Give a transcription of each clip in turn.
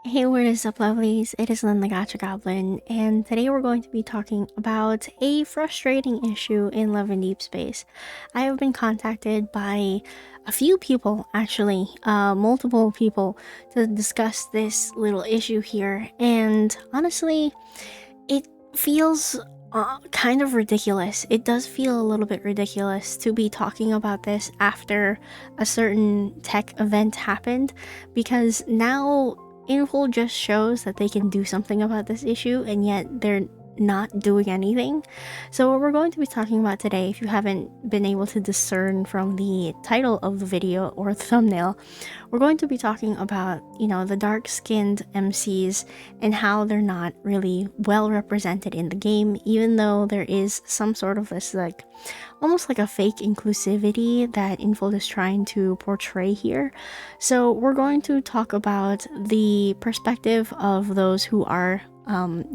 Hey, what is up, lovelies? It is Lynn the Gacha Goblin, and today we're going to be talking about a frustrating issue in Love and Deep Space. I have been contacted by a few people, actually, multiple people, to discuss this little issue here, and honestly, it feels kind of ridiculous. It does feel a little bit ridiculous to be talking about this after a certain tech event happened, because now Info just shows that they can do something about this issue, and yet they're not doing anything. So what we're going to be talking about today, if you haven't been able to discern from the title of the video or the thumbnail, we're going to be talking about, the dark-skinned MCs and how they're not really well represented in the game, even though there is some sort of this, almost like a fake inclusivity that Info is trying to portray here. So we're going to talk about the perspective of those who are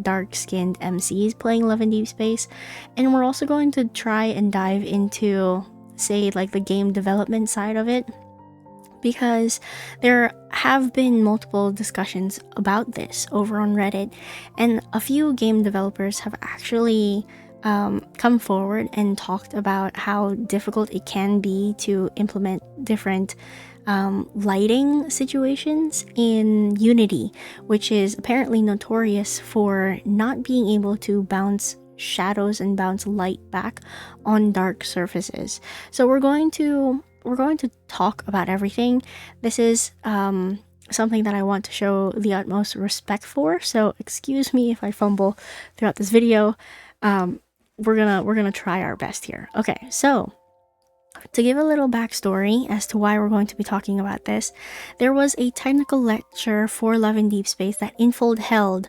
dark-skinned MCs playing Love and Deep Space, and we're also going to try and dive into, say, like the game development side of it, because there have been multiple discussions about this over on Reddit, and a few game developers have actually come forward and talked about how difficult it can be to implement different lighting situations in Unity, which is apparently notorious for not being able to bounce shadows and bounce light back on dark surfaces. So we're going to talk about everything. This is something that I want to show the utmost respect for, so excuse me if I fumble throughout this video. We're gonna try our best here. Okay, so to give a little backstory as to why we're going to be talking about this, there was a technical lecture for Love and Deep Space that Infold held,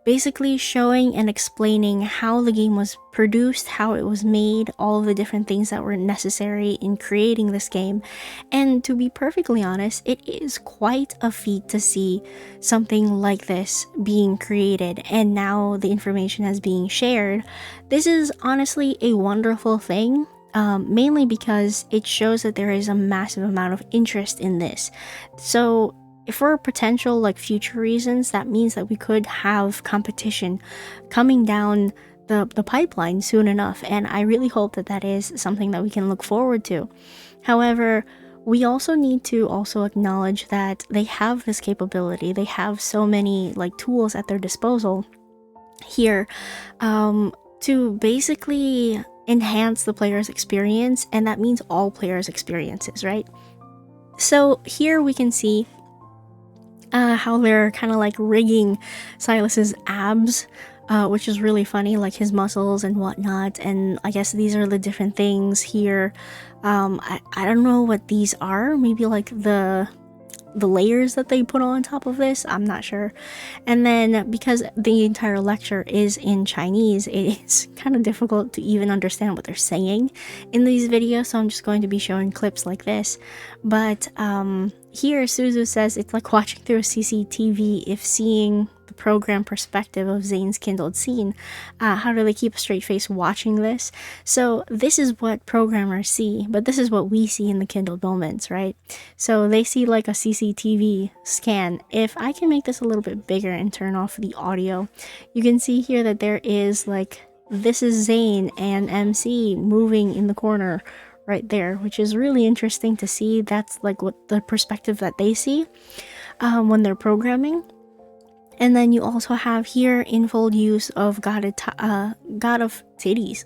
basically showing and explaining how the game was produced, how it was made, all of the different things that were necessary in creating this game. And to be perfectly honest, it is quite a feat to see something like this being created, and now the information is being shared. This is honestly a wonderful thing. Mainly because it shows that there is a massive amount of interest in this. So for potential future reasons, that means that we could have competition coming down the pipeline soon enough, and I really hope that that is something that we can look forward to. However, we also need to also acknowledge that they have this capability. They have so many tools at their disposal here to basically enhance the player's experience, and that means all players' experiences, right? So here we can see how they're kind of rigging Silas's abs, which is really funny, like his muscles and whatnot. And I guess these are the different things here. I don't know what these are. Maybe the layers that they put on top of this, I'm not sure. And then because the entire lecture is in Chinese, it's kind of difficult to even understand what they're saying in these videos, so I'm just going to be showing clips like this. But here Suzu says it's like watching through a CCTV if seeing the program perspective of Zane's kindled scene. How do they keep a straight face watching this? So this is what programmers see, but this is what we see in the kindled moments, right? So they see like a CCTV scan. If I can make this a little bit bigger and turn off the audio, you can see here that there is this is Zane and MC moving in the corner right there, which is really interesting to see. That's what the perspective that they see when they're programming. And then you also have here Infold use of God of Titties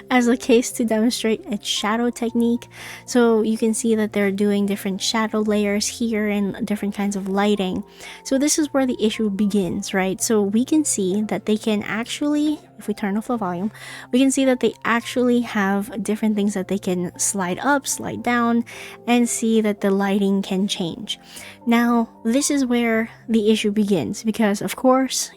as a case to demonstrate its shadow technique. So you can see that they're doing different shadow layers here and different kinds of lighting. So this is where the issue begins, right? So we can see that they can actually, if we turn off the volume, we can see that they actually have different things that they can slide up, slide down, and see that the lighting can change. Now, this is where the issue begins, because of course,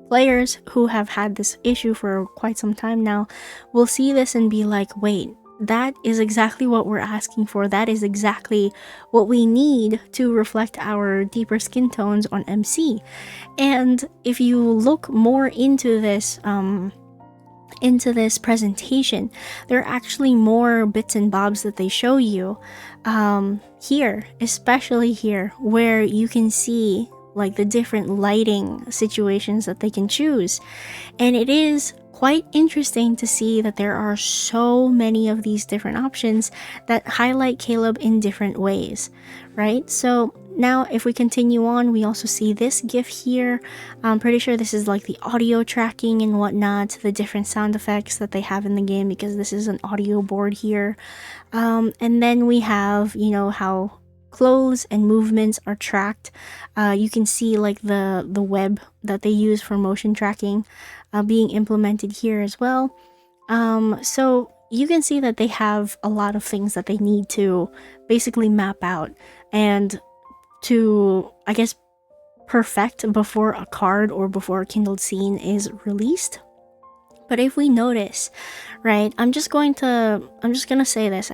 players who have had this issue for quite some time now will see this and be like, wait, that is exactly what we're asking for. That is exactly what we need to reflect our deeper skin tones on MC. And if you look more into this presentation, there are actually more bits and bobs that they show you here, especially here, where you can see like the different lighting situations that they can choose. And it is quite interesting to see that there are so many of these different options that highlight Caleb in different ways, right? So now if we continue on, we also see this GIF here. I'm pretty sure this is like the audio tracking and whatnot, the different sound effects that they have in the game, because this is an audio board here. And then we have, you know, how clothes and movements are tracked. You can see like the web that they use for motion tracking being implemented here as well. So you can see that they have a lot of things that they need to basically map out and to, I guess, perfect before a card or before a kindled scene is released. But if we notice, right, I'm just gonna say this.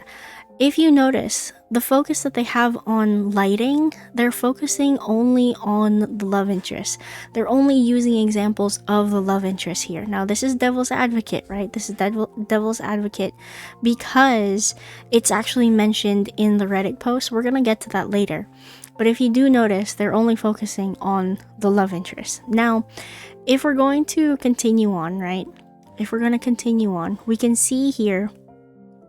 If you notice, the focus that they have on lighting, they're focusing only on the love interest. They're only using examples of the love interest here. Now, this is devil's advocate, right? This is devil's advocate because it's actually mentioned in the Reddit post. We're going to get to that later. But if you do notice, they're only focusing on the love interest. Now, if we're going to continue on, right? If we're going to continue on, we can see here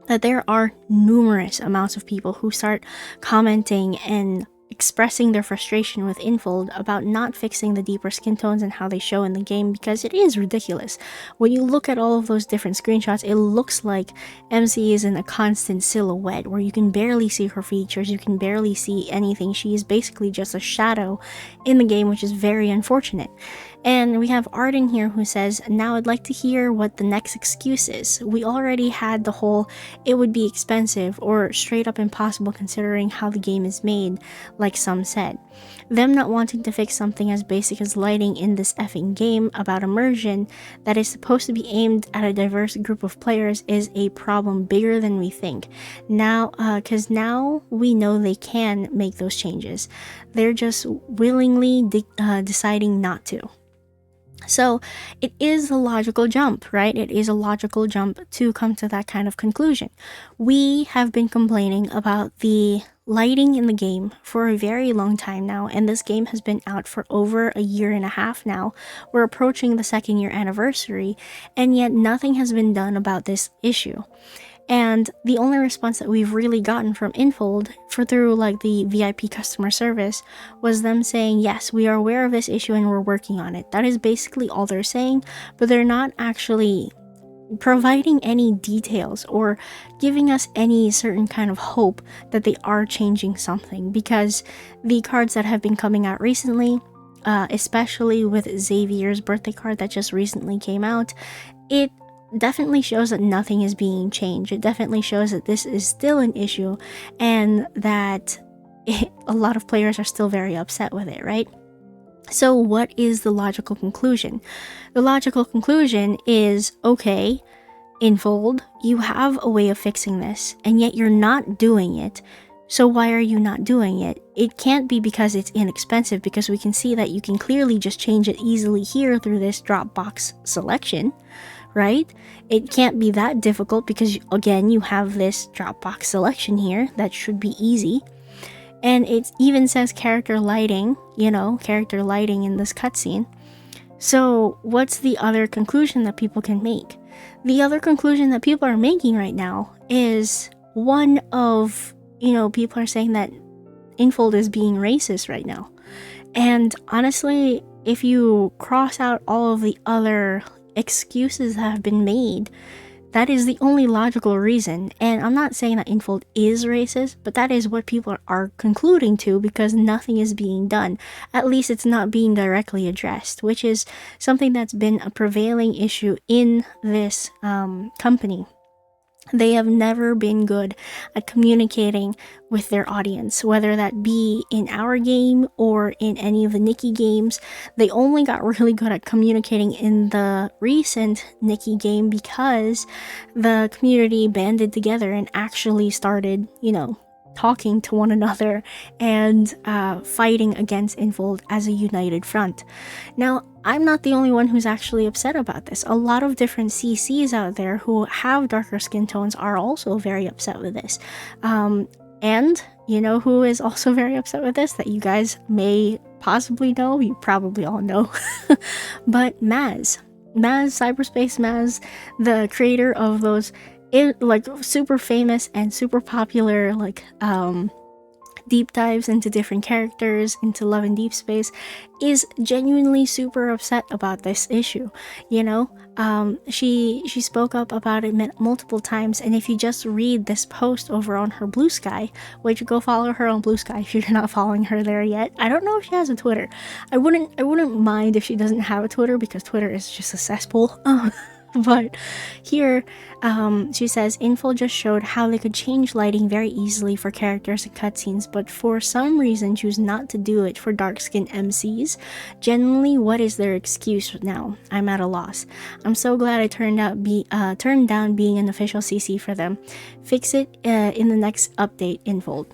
that there are numerous amounts of people who start commenting and expressing their frustration with Infold about not fixing the deeper skin tones and how they show in the game, because it is ridiculous. When you look at all of those different screenshots, it looks like MC is in a constant silhouette where you can barely see her features, you can barely see anything. She is basically just a shadow in the game, which is very unfortunate. And we have Arden here who says, now I'd like to hear what the next excuse is. We already had the whole, it would be expensive or straight up impossible considering how the game is made, like some said. Them not wanting to fix something as basic as lighting in this effing game about immersion that is supposed to be aimed at a diverse group of players is a problem bigger than we think. Now, because now we know they can make those changes. They're just willingly deciding not to. So it is a logical jump, right? It is a logical jump to come to that kind of conclusion. We have been complaining about the lighting in the game for a very long time now, and this game has been out for over a year and a half now. We're approaching the 2nd year anniversary, and yet nothing has been done about this issue. And the only response that we've really gotten from Infold through like the VIP customer service was them saying, yes, we are aware of this issue and we're working on it. That is basically all they're saying, but they're not actually providing any details or giving us any certain kind of hope that they are changing something, because the cards that have been coming out recently, especially with Xavier's birthday card that just recently came out, it definitely shows that nothing is being changed. It definitely shows that this is still an issue and that a lot of players are still very upset with it, right? So what is the logical conclusion? The logical conclusion is, okay, Infold, you have a way of fixing this, and yet you're not doing it. So why are you not doing it? It can't be because it's inexpensive, because we can see that you can clearly just change it easily here through this Dropbox selection, right? It can't be that difficult because, again, you have this Dropbox selection here that should be easy. And it even says character lighting, you know, character lighting in this cutscene. So what's the other conclusion that people can make? The other conclusion that people are making right now is one of, you know, people are saying that Infold is being racist right now. And honestly, if you cross out all of the other excuses that have been made, that is the only logical reason. And I'm not saying that Infold is racist, but that is what people are concluding to, because nothing is being done. At least it's not being directly addressed, which is something that's been a prevailing issue in this company. They have never been good at communicating with their audience, whether that be in our game or in any of the Nikki games. They only got really good at communicating in the recent Nikki game because the community banded together and actually started, you know, talking to one another and fighting against Infold as a united front. Now, I'm not the only one who's actually upset about this. A lot of different CCs out there who have darker skin tones are also very upset with this. And you know who is also very upset with this, that you guys may possibly know, you probably all know. But Cyberspace Maz, the creator of those like super famous and super popular like deep dives into different characters into Love and Deepspace, is genuinely super upset about this issue. You know, she spoke up about it multiple times, and if you just read this post over on her Blue Sky, which go follow her on Blue Sky if you're not following her there yet. I don't know if she has a Twitter. I wouldn't mind if she doesn't have a Twitter, because Twitter is just a cesspool. But here, she says, info just showed how they could change lighting very easily for characters and cutscenes, but for some reason choose not to do it for dark-skinned MCs. Generally, what is their excuse now? I'm at a loss. I'm so glad I turned down being an official CC for them. Fix it in the next update, Infold.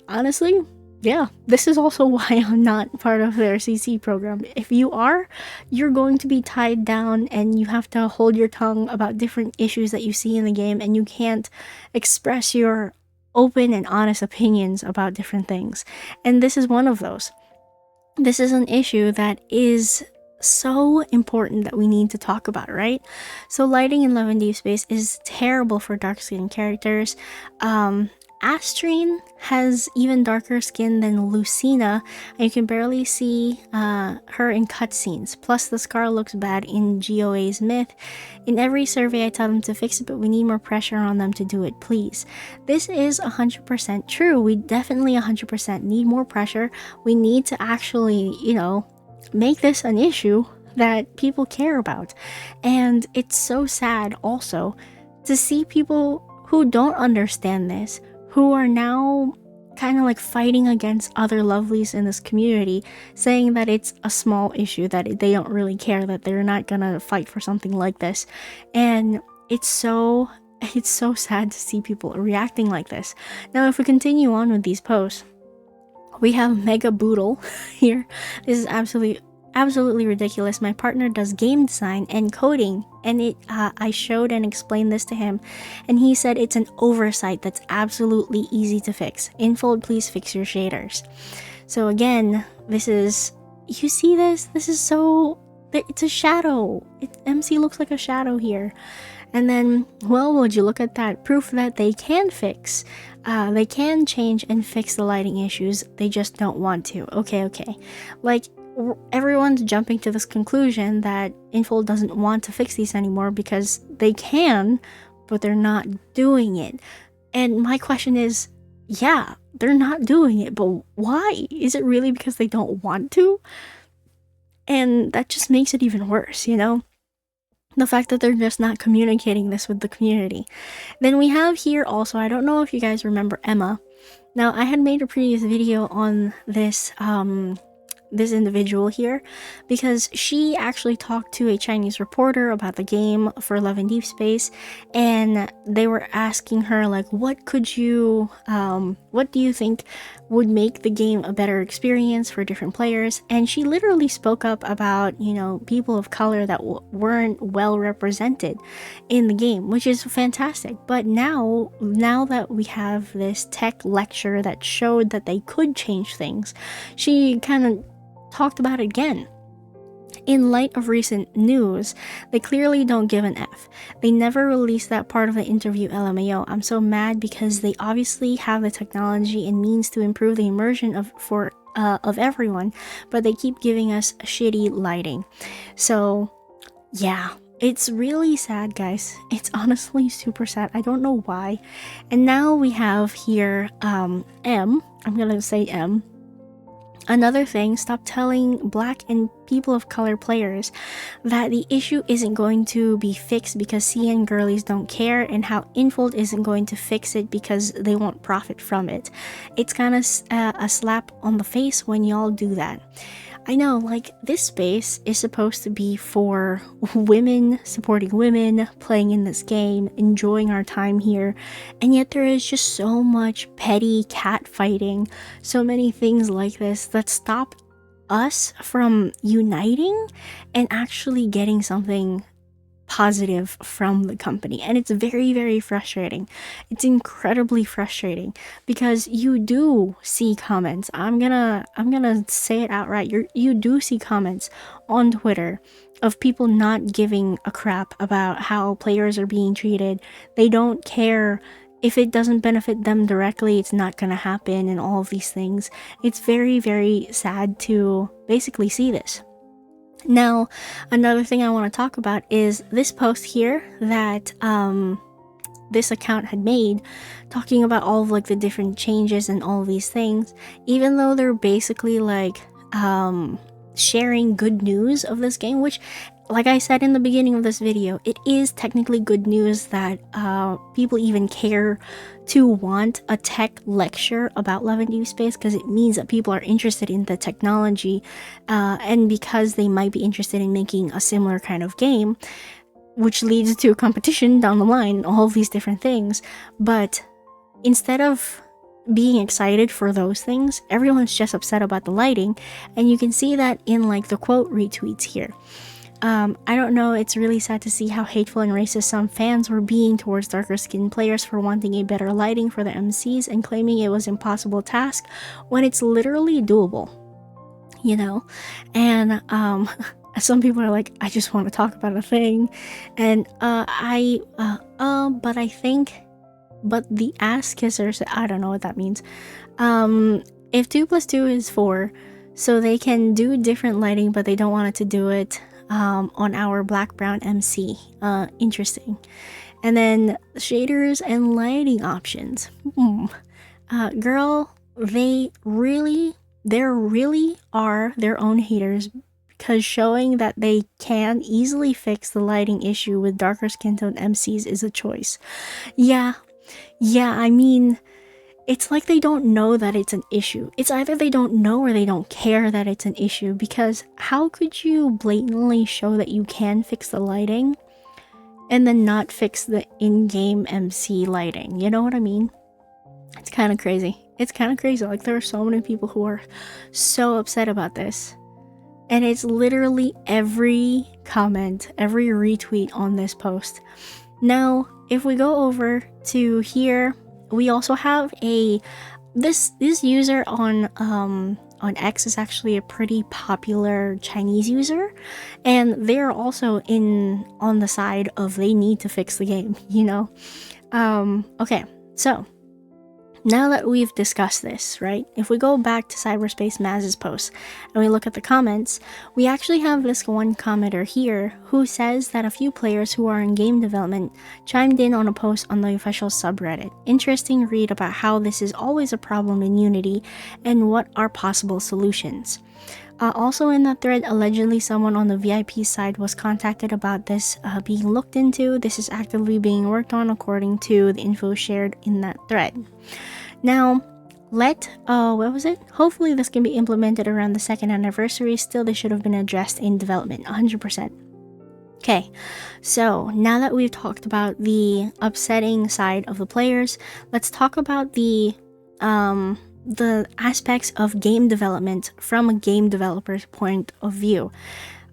Honestly, yeah, this is also why I'm not part of their CC program. If you are, you're going to be tied down and you have to hold your tongue about different issues that you see in the game, and you can't express your open and honest opinions about different things. And this is one of those. This is an issue that is so important that we need to talk about, right? So lighting in Love and Deepspace is terrible for dark-skinned characters. Astrine has even darker skin than Lucina, and you can barely see her in cutscenes. Plus, the scar looks bad in GOA's myth. In every survey, I tell them to fix it, but we need more pressure on them to do it, please. This is 100% true. We definitely 100% need more pressure. We need to actually, make this an issue that people care about. And it's so sad also to see people who don't understand this, who are now kind of like fighting against other lovelies in this community, saying that it's a small issue, that they don't really care, that they're not gonna fight for something like this. And it's so sad to see people reacting like this. Now, if we continue on with these posts, we have Mega Boodle here. This is absolutely ridiculous. My partner does game design and coding, and I showed and explained this to him, and he said it's an oversight that's absolutely easy to fix. Infold, please fix your shaders. So again, you see this? This is it's a shadow. MC looks like a shadow here. And then, well, would you look at that? Proof that they can fix. They can change and fix the lighting issues. They just don't want to. Okay. Like, everyone's jumping to this conclusion that Infold doesn't want to fix these anymore because they can, but they're not doing it. And my question is, yeah, they're not doing it, but why? Is it really because they don't want to? And that just makes it even worse, the fact that they're just not communicating this with the community. Then we have here also, I don't know if you guys remember Emma. Now, I had made a previous video on this this individual here, because she actually talked to a Chinese reporter about the game for Love and Deepspace, and they were asking her, like, what do you think would make the game a better experience for different players? And she literally spoke up about, people of color that weren't well represented in the game, which is fantastic. But now that we have this tech lecture that showed that they could change things, she kind of talked about it again. In light of recent news, they clearly don't give an F. They never released that part of the interview, LMAO. I'm so mad because they obviously have the technology and means to improve the immersion of everyone, but they keep giving us shitty lighting. So yeah, it's really sad, guys. It's honestly super sad. I don't know why. And now we have here M. I'm gonna say M. Another thing, stop telling Black and people of color players that the issue isn't going to be fixed because CN girlies don't care, and how Infold isn't going to fix it because they won't profit from it. It's kind of a slap on the face when y'all do that. I know, like, this space is supposed to be for women, supporting women, playing in this game, enjoying our time here, and yet there is just so much petty cat fighting, so many things like this that stop us from uniting and actually getting something positive from the company, and it's very, very frustrating. It's incredibly frustrating because you do see comments. I'm gonna say it outright. You do see comments on Twitter of people not giving a crap about how players are being treated. They don't care. If it doesn't benefit them directly, it's not gonna happen, and all of these things. It's very, very sad to basically see this. Now, another thing I want to talk about is this post here that this account had made, talking about all of like the different changes and all of these things. Even though they're basically like sharing good news of this game, which, like I said in the beginning of this video, it is technically good news that people even care to want a tech lecture about Love and Deepspace, because it means that people are interested in the technology, and because they might be interested in making a similar kind of game, which leads to competition down the line, all of these different things. But instead of being excited for those things, everyone's just upset about the lighting, and you can see that in like the quote retweets here. I don't know, it's really sad to see how hateful and racist some fans were being towards darker skinned players for wanting a better lighting for the MCs and claiming it was an impossible task when it's literally doable, you know? And some people are like, I just want to talk about a thing, and but I think, but the ass kissers, I don't know what that means. If 2 + 2 is 4, so they can do different lighting, but they don't want it to do it on our black brown MC. Interesting. And then shaders and lighting options. Girl, they really are their own haters, because showing that they can easily fix the lighting issue with darker skin tone MCs is a choice. Yeah, I mean, it's like they don't know that it's an issue. It's either they don't know or they don't care that it's an issue, because how could you blatantly show that you can fix the lighting and then not fix the in-game MC lighting? You know what I mean? It's kind of crazy. It's kind of crazy. Like, there are so many people who are so upset about this. And it's literally every comment, every retweet on this post. Now, if we go over to here, we also have this user on X is actually a pretty popular Chinese user, and they're also on the side of they need to fix the game, you know? Okay, so now that we've discussed this, right? If we go back to Cyberspace Maz's post and we look at the comments, we actually have this one commenter here who says that a few players who are in game development chimed in on a post on the official subreddit. Interesting read about how this is always a problem in Unity and what are possible solutions. Also in that thread, allegedly someone on the VIP side was contacted about this being looked into. This is actively being worked on according to the info shared in that thread. Now, what was it? Hopefully this can be implemented around the 2nd anniversary. Still, they should have been addressed in development, 100%. Okay, so now that we've talked about the upsetting side of the players, let's talk about the aspects of game development from a game developer's point of view.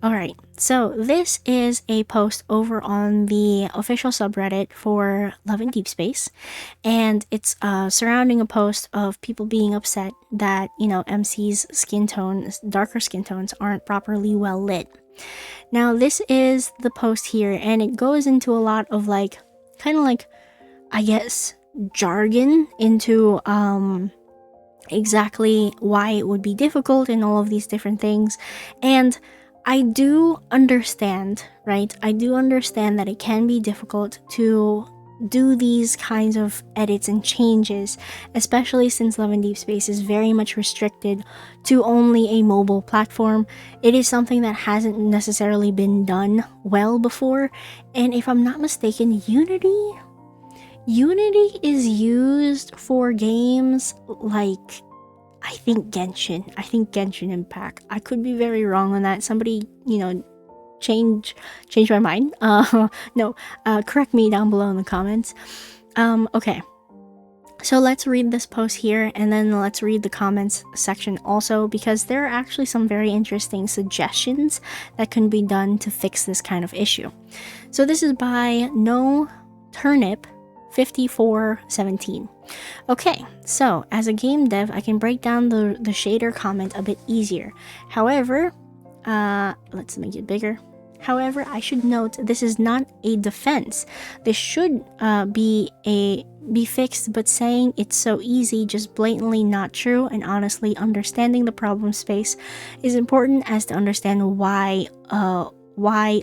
Alright, so this is a post over on the official subreddit for Love and Deepspace, and it's surrounding a post of people being upset that, you know, MC's skin tones, darker skin tones, aren't properly well lit. Now, this is the post here, and it goes into a lot of like, kind of like, I guess, jargon into exactly why it would be difficult and all of these different things. And I do understand, right? I do understand that it can be difficult to do these kinds of edits and changes, especially since Love and Deepspace is very much restricted to only a mobile platform. It is something that hasn't necessarily been done well before, and if I'm not mistaken, Unity is used for games like, I think Genshin Impact. I could be very wrong on that. Somebody, you know, change my mind. Correct me down below in the comments. Okay. So let's read this post here, and then let's read the comments section also, because there are actually some very interesting suggestions that can be done to fix this kind of issue. So this is by No Turnip 5417. Okay, so as a game dev, I can break down the shader comment a bit easier. However, let's make it bigger. However, I should note this is not a defense. This should be fixed, but saying it's so easy just blatantly not true. And honestly, understanding the problem space is important as to understand why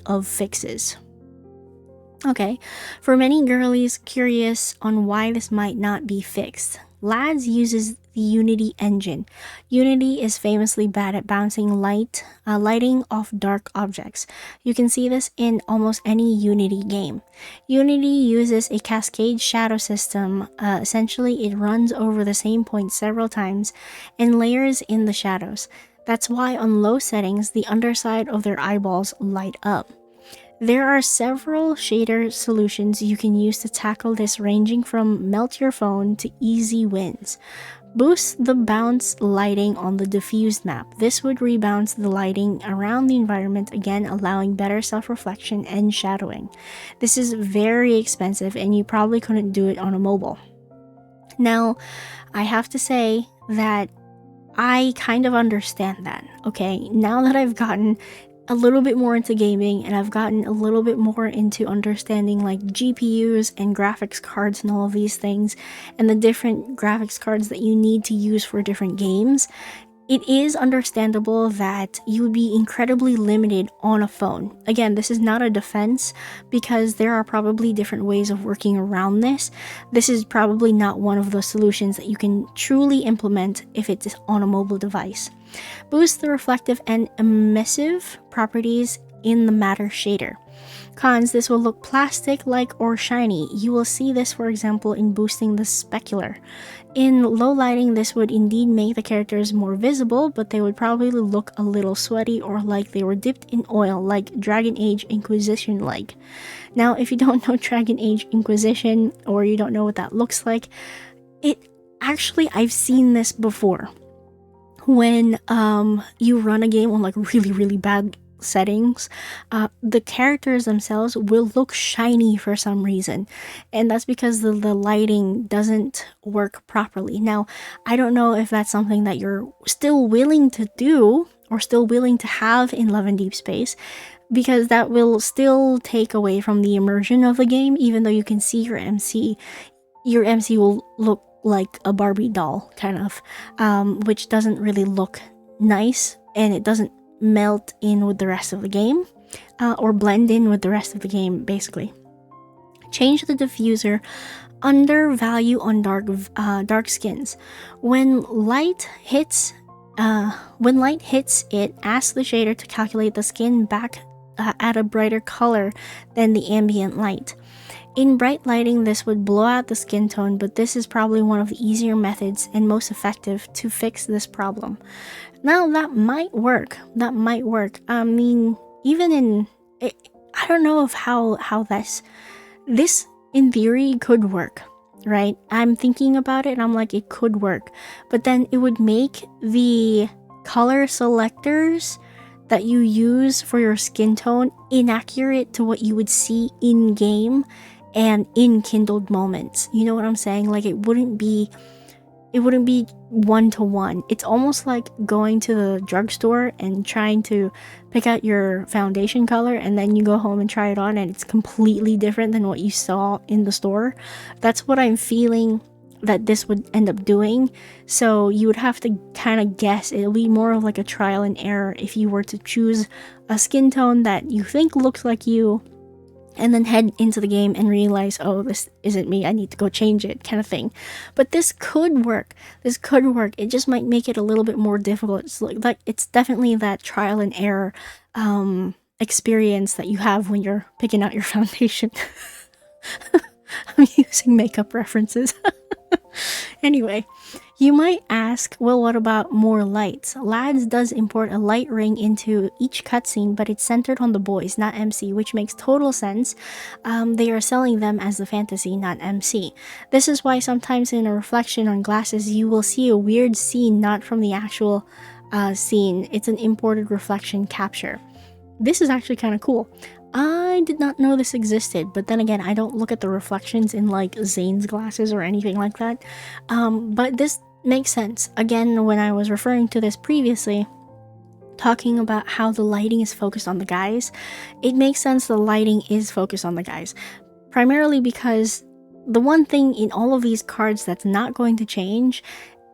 of fixes. Okay, for many girlies curious on why this might not be fixed, Lads uses the Unity engine. Unity is famously bad at bouncing lighting off dark objects. You can see this in almost any Unity game. Unity uses a cascade shadow system. Essentially, it runs over the same point several times and layers in the shadows. That's why on low settings, the underside of their eyeballs light up. There are several shader solutions you can use to tackle this, ranging from melt your phone to easy wins. Boost the bounce lighting on the diffused map. This would rebounce the lighting around the environment, again allowing better self-reflection and shadowing. This is very expensive and you probably couldn't do it on a mobile. Now, I have to say that I kind of understand that, okay? Now that I've gotten a little bit more into gaming and I've gotten a little bit more into understanding like GPUs and graphics cards and all of these things and the different graphics cards that you need to use for different games, it is understandable that you would be incredibly limited on a phone. Again, this is not a defense because there are probably different ways of working around this. This is probably not one of the solutions that you can truly implement if it's on a mobile device. Boost the reflective and emissive properties in the matter shader. Cons: this will look plastic-like or shiny. You will see this, for example, in boosting the specular. In low lighting, this would indeed make the characters more visible, but they would probably look a little sweaty or like they were dipped in oil, like Dragon Age Inquisition-like. Now, if you don't know Dragon Age Inquisition, or you don't know what that looks like, I've seen this before. When you run a game on like really bad settings, the characters themselves will look shiny for some reason, and that's because the lighting doesn't work properly. Now, I don't know if that's something that you're still willing to do or still willing to have in Love and Deepspace, because that will still take away from the immersion of the game. Even though you can see your MC will look like a Barbie doll, kind of, which doesn't really look nice, and it doesn't melt in with the rest of the game, or blend in with the rest of the game, basically. Change the diffuser undervalue on dark skins. When light hits it, ask the shader to calculate the skin back at a brighter color than the ambient light. In bright lighting, this would blow out the skin tone, but this is probably one of the easier methods and most effective to fix this problem. Now, that might work. I mean, I don't know how this in theory could work, right? I'm thinking about it and I'm like, it could work, but then it would make the color selectors that you use for your skin tone inaccurate to what you would see in game and in kindled moments. You know what I'm saying? Like, it wouldn't be one-to-one. It's almost like going to the drugstore and trying to pick out your foundation color, and then you go home and try it on and it's completely different than what you saw in the store. That's what I'm feeling that this would end up doing. So you would have to kind of guess. It'll be more of like a trial and error if you were to choose a skin tone that you think looks like you, and then head into the game and realize, oh, this isn't me, I need to go change it, kind of thing. But this could work. It just might make it a little bit more difficult. It's definitely that trial and error experience that you have when you're picking out your foundation. I'm using makeup references. Anyway, You might ask, well, what about more lights? Lads does import a light ring into each cutscene, but it's centered on the boys, not MC, which makes total sense. They are selling them as the fantasy, not MC. This is why sometimes in a reflection on glasses, you will see a weird scene not from the actual scene. It's an imported reflection capture. This is actually kind of cool. I did not know this existed, but then again, I don't look at the reflections in like Zane's glasses or anything like that. But this makes sense. Again, when I was referring to this previously, talking about how the lighting is focused on the guys, it makes sense the lighting is focused on the guys. Primarily because the one thing in all of these cards that's not going to change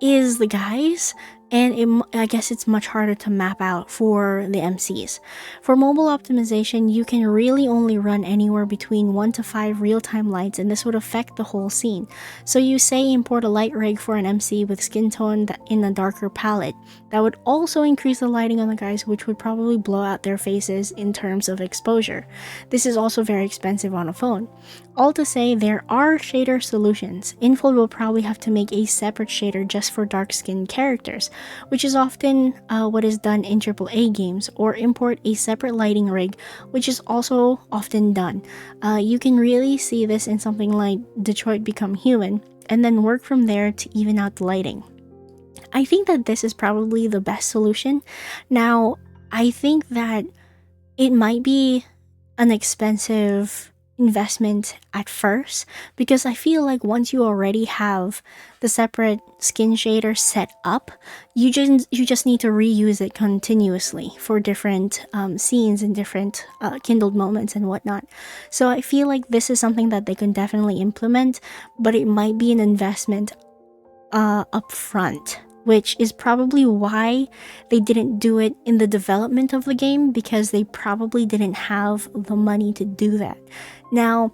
is the guys, and I guess it's much harder to map out for the MCs. For mobile optimization, you can really only run anywhere between 1 to 5 real-time lights, and this would affect the whole scene. So you say import a light rig for an MC with skin tone in a darker palette. That would also increase the lighting on the guys, which would probably blow out their faces in terms of exposure. This is also very expensive on a phone. All to say, there are shader solutions. Infold will probably have to make a separate shader just for dark-skinned characters, which is often what is done in AAA games, or import a separate lighting rig, which is also often done. You can really see this in something like Detroit Become Human, and then work from there to even out the lighting. I think that this is probably the best solution. Now, I think that it might be an expensive investment at first, because I feel like once you already have the separate skin shader set up, you just need to reuse it continuously for different scenes and different kindled moments and whatnot. So I feel like this is something that they can definitely implement, but it might be an investment up front, which is probably why they didn't do it in the development of the game, because they probably didn't have the money to do that. Now,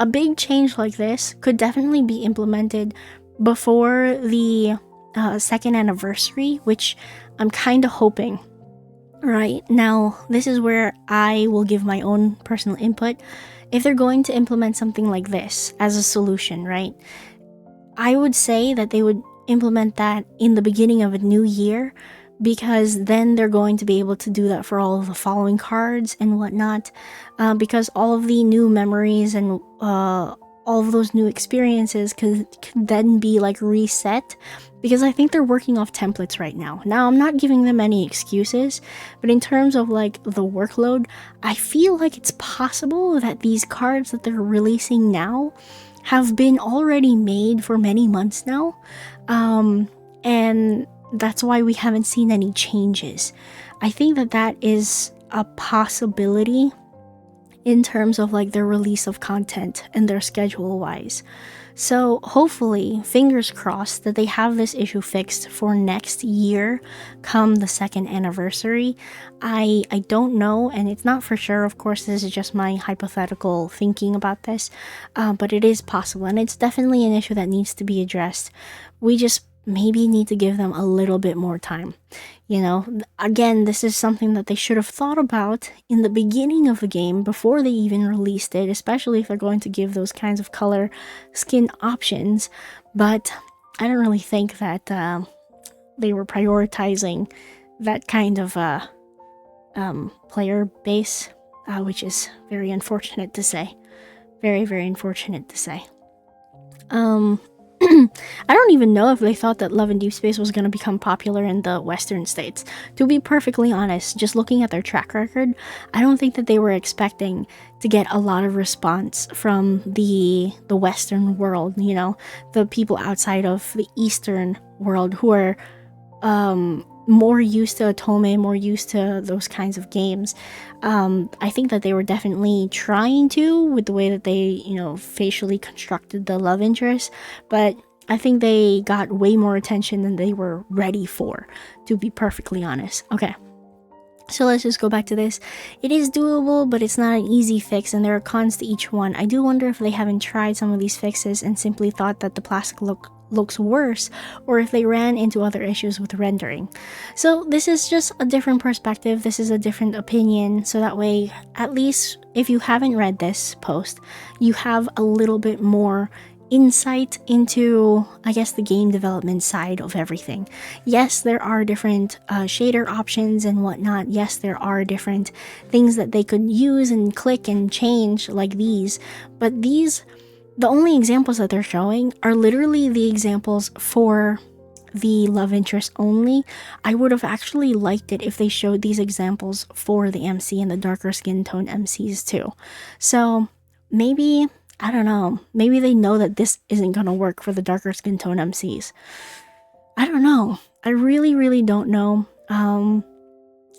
a big change like this could definitely be implemented before the second anniversary, which I'm kind of hoping. Right, now this is where I will give my own personal input. If they're going to implement something like this as a solution, right, I would say that they would implement that in the beginning of a new year, because then they're going to be able to do that for all of the following cards and whatnot, because all of the new memories and all of those new experiences could then be like reset, because I think they're working off templates right now. Now, I'm not giving them any excuses, but in terms of like the workload, I feel like it's possible that these cards that they're releasing now have been already made for many months now, and that's why we haven't seen any changes. I think that that is a possibility in terms of like their release of content and their schedule wise. So hopefully, fingers crossed, that they have this issue fixed for next year come the second anniversary. I don't know, and it's not for sure. Of course, this is just my hypothetical thinking about this, but it is possible, and it's definitely an issue that needs to be addressed. We just maybe need to give them a little bit more time. You know, again, this is something that they should have thought about in the beginning of the game before they even released it, especially if they're going to give those kinds of color skin options. But I don't really think that they were prioritizing that kind of player base, which is very unfortunate to say. Very, very unfortunate to say. I don't even know if they thought that Love and Deepspace was going to become popular in the Western states. To be perfectly honest, just looking at their track record, I don't think that they were expecting to get a lot of response from the Western world, you know, the people outside of the Eastern world who are more used to Otome, more used to those kinds of games. I think that they were definitely trying to, with the way that they, you know, facially constructed the love interest, but I think they got way more attention than they were ready for, to be perfectly honest. Okay, so let's just go back to this. It is doable, but it's not an easy fix, and there are cons to each one. I do wonder if they haven't tried some of these fixes and simply thought that the plastic looks worse, or if they ran into other issues with rendering. So this is just a different perspective, this is a different opinion, so that way, at least if you haven't read this post, you have a little bit more insight into, I guess, the game development side of everything. Yes, there are different shader options and whatnot. Yes, there are different things that they could use and click and change like these, but the only examples that they're showing are literally the examples for the love interest only. I would have actually liked it if they showed these examples for the MC and the darker skin tone MCs too. So maybe, I don't know, maybe they know that this isn't gonna work for the darker skin tone MCs. I don't know. I really don't know.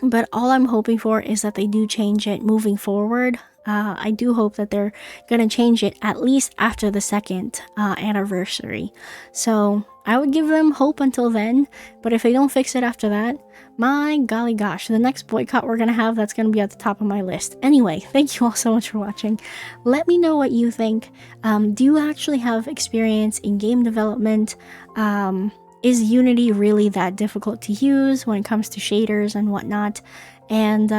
But all I'm hoping for is that they do change it moving forward. I do hope that they're gonna change it at least after the second anniversary. So I would give them hope until then, but if they don't fix it after that, my golly gosh, the next boycott we're gonna have, that's gonna be at the top of my list. Anyway, thank you all so much for watching. Let me know what you think. Do you actually have experience in game development? Is Unity really that difficult to use when it comes to shaders and whatnot? And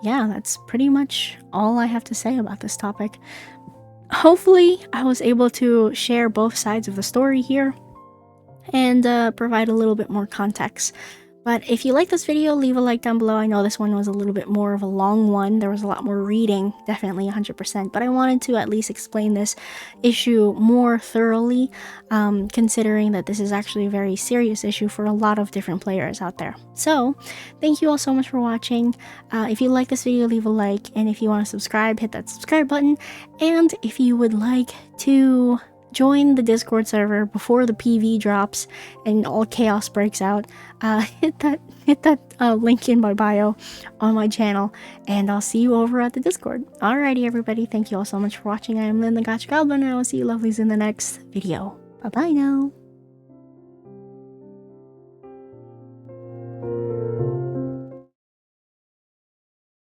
yeah, that's pretty much all I have to say about this topic. Hopefully, I was able to share both sides of the story here and provide a little bit more context. But if you like this video, leave a like down below. I know this one was a little bit more of a long one. There was a lot more reading, definitely 100%. But I wanted to at least explain this issue more thoroughly, considering that this is actually a very serious issue for a lot of different players out there. So, thank you all so much for watching. If you like this video, leave a like. And if you want to subscribe, hit that subscribe button. And if you would like to join the Discord server before the PV drops and all chaos breaks out, hit that link in my bio on my channel, and I'll see you over at the Discord. Alrighty, everybody, thank you all so much for watching. I am Lynn the Gacha Goblin, and I will see you lovelies in the next video. Bye bye now.